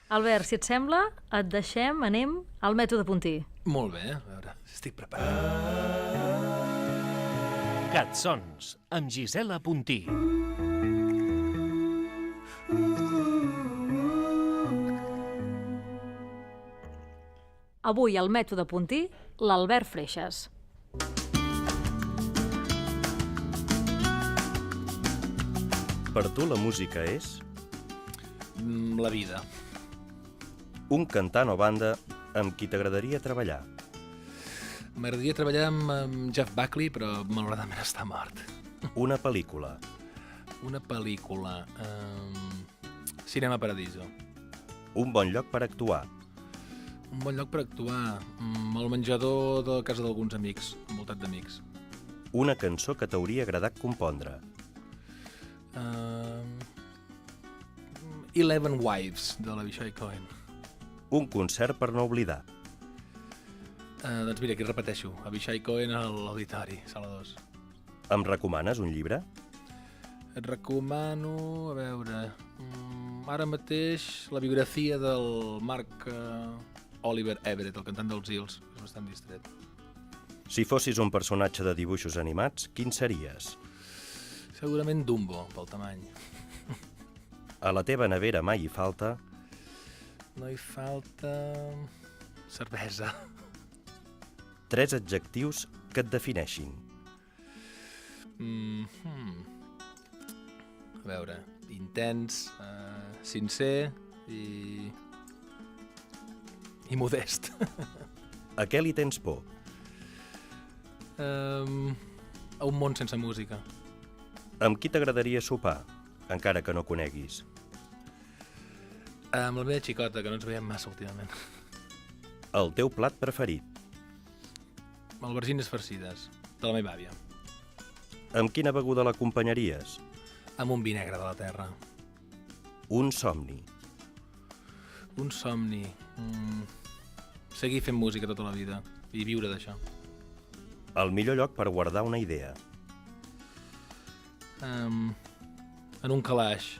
Albert, si et sembla, et deixem, anem al mètode Puntí. Molt bé, a veure si estic preparat. Catsons, amb Gisela Puntí. Avui al mètode Puntí, l'Albert Freixas. Per tu la música és La vida. un cantant o banda amb qui t'agradaria treballar. M'agradaria treballar amb Jeff Buckley, però malauradament està mort. Una pel·lícula. Una pel·lícula. Cinema Paradiso. Un bon lloc per actuar. Un bon lloc per actuar. Al menjador de casa d'alguns amics, envoltat d'amics. Una cançó que t'hauria agradat compondre. 11 Wives, de l'Avishai Cohen. Un concert per no oblidar. Doncs mira, aquí repeteixo. Avishai Cohen a l'Auditori, Sala 2. Em recomanes un llibre? Et recomano, a veure, ara mateix la biografia del Mark Oliver Everett, el cantant dels Eels, és bastant distret. Si fossis un personatge de dibuixos animats, quin series? Segurament Dumbo, pel tamany. A la teva nevera mai hi falta No hi falta cervesa. 3 adjectius que et defineixin. A veure, intens, sincer i modest. A què li tens por? A un món sense música. Amb qui t'agradaria sopar, encara que no coneguis? Amb la meva xicota, que no ens veiem massa últimament. El teu plat preferit? Albergines farcides, de la meva àvia. Amb quina beguda l'acompanyaries? Amb un vi negre de la terra. Un somni. Un somni. Seguir fent música tota la vida i viure d'això. El millor lloc per guardar una idea. En un calaix.